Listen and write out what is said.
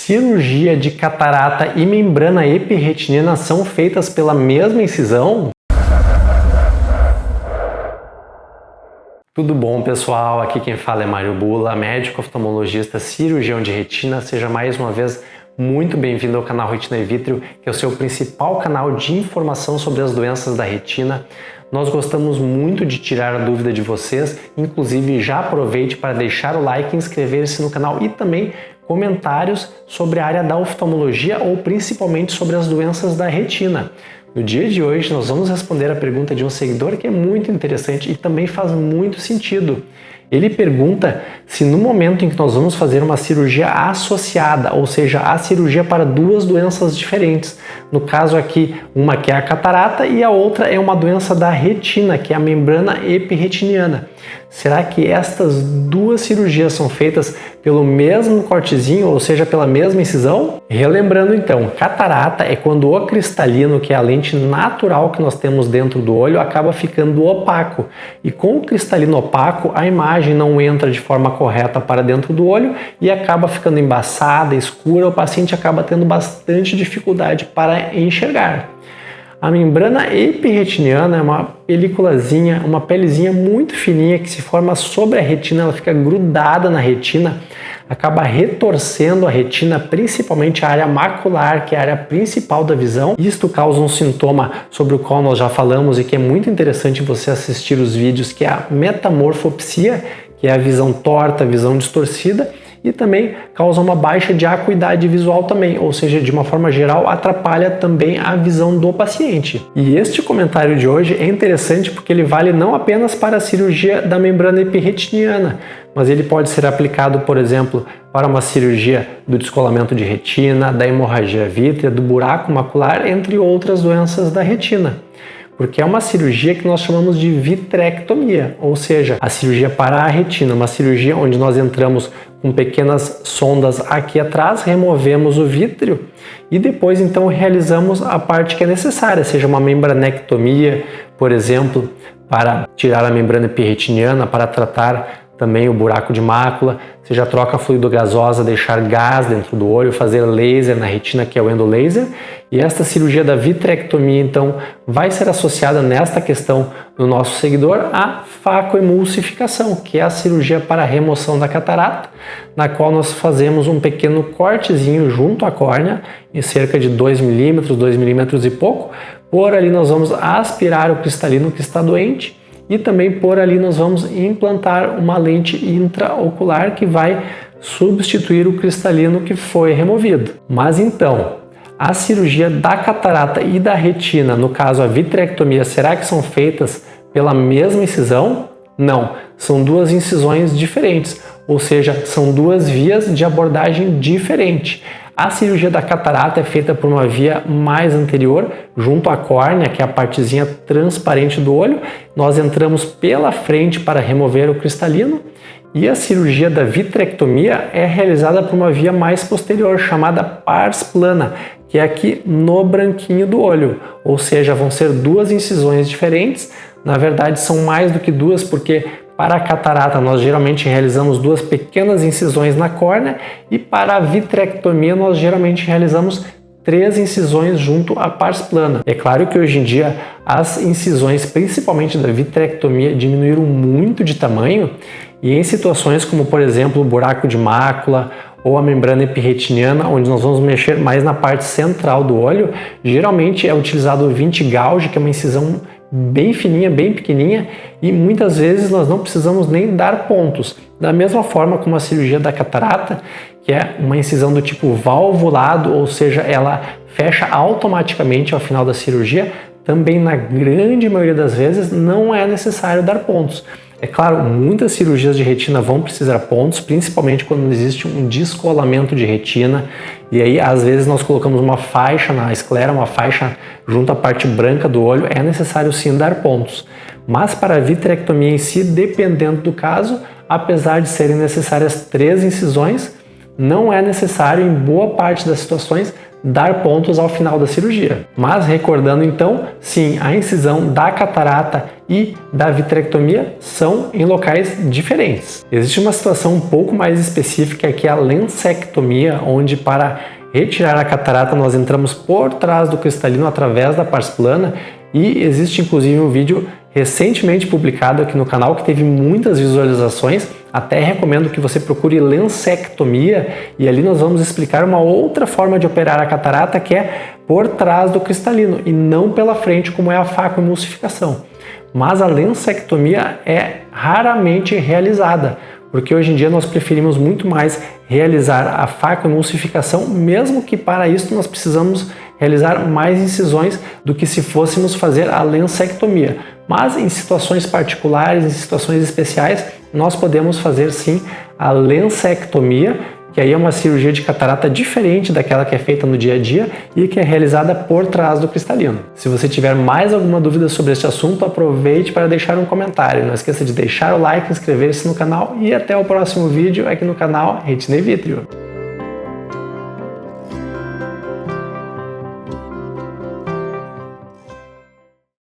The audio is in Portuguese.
Cirurgia de catarata e membrana epirretiniana são feitas pela mesma incisão? Tudo bom, pessoal? Aqui quem fala é Mário Bula, médico oftalmologista, cirurgião de retina. Seja mais uma vez muito bem-vindo ao canal Retina e Vítreo, que é o seu principal canal de informação sobre as doenças da retina. Nós gostamos muito de tirar a dúvida de vocês, inclusive já aproveite para deixar o like, inscrever-se no canal e também comentários sobre a área da oftalmologia ou principalmente sobre as doenças da retina. No dia de hoje nós vamos responder a pergunta de um seguidor que é muito interessante e também faz muito sentido. Ele pergunta se no momento em que nós vamos fazer uma cirurgia associada, ou seja, a cirurgia para duas doenças diferentes, no caso aqui uma que é a catarata e a outra é uma doença da retina, que é a membrana epirretiniana. Será que estas duas cirurgias são feitas pelo mesmo cortezinho, ou seja, pela mesma incisão? Relembrando então, catarata é quando o cristalino, que é a lente natural que nós temos dentro do olho, acaba ficando opaco. E com o cristalino opaco, a imagem não entra de forma correta para dentro do olho e acaba ficando embaçada, escura, o paciente acaba tendo bastante dificuldade para enxergar. A membrana epirretiniana é uma peliculazinha, uma pelezinha muito fininha que se forma sobre a retina, ela fica grudada na retina, acaba retorcendo a retina, principalmente a área macular, que é a área principal da visão. Isto causa um sintoma sobre o qual nós já falamos e que é muito interessante você assistir os vídeos, que é a metamorfopsia, que é a visão torta, a visão distorcida, e também causa uma baixa de acuidade visual também, ou seja, de uma forma geral atrapalha também a visão do paciente. E este comentário de hoje é interessante porque ele vale não apenas para a cirurgia da membrana epirretiniana, mas ele pode ser aplicado, por exemplo, para uma cirurgia do descolamento de retina, da hemorragia vítrea, do buraco macular, entre outras doenças da retina. Porque é uma cirurgia que nós chamamos de vitrectomia, ou seja, a cirurgia para a retina, uma cirurgia onde nós entramos com pequenas sondas aqui atrás, removemos o vítreo e depois então realizamos a parte que é necessária, seja uma membranectomia, por exemplo, para tirar a membrana epirretiniana, para tratar também o buraco de mácula, seja troca fluido gasosa, deixar gás dentro do olho, fazer laser na retina, que é o endolaser. E esta cirurgia da vitrectomia, então, vai ser associada nesta questão do nosso seguidor à facoemulsificação, que é a cirurgia para a remoção da catarata, na qual nós fazemos um pequeno cortezinho junto à córnea, em cerca de 2 milímetros, 2 milímetros e pouco. Por ali nós vamos aspirar o cristalino que está doente, e também por ali nós vamos implantar uma lente intraocular que vai substituir o cristalino que foi removido. Mas então, a cirurgia da catarata e da retina, no caso a vitrectomia, será que são feitas pela mesma incisão? Não, são duas incisões diferentes, ou seja, são duas vias de abordagem diferente. A cirurgia da catarata é feita por uma via mais anterior, junto à córnea, que é a partezinha transparente do olho. Nós entramos pela frente para remover o cristalino. E a cirurgia da vitrectomia é realizada por uma via mais posterior, chamada pars plana, que é aqui no branquinho do olho. Ou seja, vão ser duas incisões diferentes. Na verdade, são mais do que duas, porque para a catarata, nós geralmente realizamos duas pequenas incisões na córnea e para a vitrectomia, nós geralmente realizamos 3 incisões junto à pars plana. É claro que hoje em dia as incisões, principalmente da vitrectomia, diminuíram muito de tamanho e em situações como, por exemplo, o buraco de mácula ou a membrana epirretiniana, onde nós vamos mexer mais na parte central do olho, geralmente é utilizado o 20 gauge, que é uma incisão bem fininha, bem pequenininha, e muitas vezes nós não precisamos nem dar pontos. Da mesma forma como a cirurgia da catarata, que é uma incisão do tipo valvulado, ou seja, ela fecha automaticamente ao final da cirurgia, também na grande maioria das vezes não é necessário dar pontos. É claro, muitas cirurgias de retina vão precisar pontos, principalmente quando existe um descolamento de retina, e aí às vezes nós colocamos uma faixa na esclera, uma faixa junto à parte branca do olho, é necessário sim dar pontos. Mas para a vitrectomia em si, dependendo do caso, apesar de serem necessárias 3 incisões, não é necessário em boa parte das situações dar pontos ao final da cirurgia. Mas recordando então, sim, a incisão da catarata e da vitrectomia são em locais diferentes. Existe uma situação um pouco mais específica que é a lensectomia, onde para retirar a catarata nós entramos por trás do cristalino através da pars plana, e existe inclusive um vídeo recentemente publicado aqui no canal que teve muitas visualizações. Até recomendo que você procure lensectomia, e ali nós vamos explicar uma outra forma de operar a catarata, que é por trás do cristalino e não pela frente, como é a facoemulsificação. Mas a lensectomia é raramente realizada, porque hoje em dia nós preferimos muito mais realizar a facoemulsificação, mesmo que para isso nós precisamos realizar mais incisões do que se fôssemos fazer a lensectomia. Mas em situações particulares, em situações especiais, nós podemos fazer sim a lensectomia, que aí é uma cirurgia de catarata diferente daquela que é feita no dia a dia e que é realizada por trás do cristalino. Se você tiver mais alguma dúvida sobre este assunto, aproveite para deixar um comentário. Não esqueça de deixar o like, inscrever-se no canal e até o próximo vídeo aqui no canal Retina e Vítreo.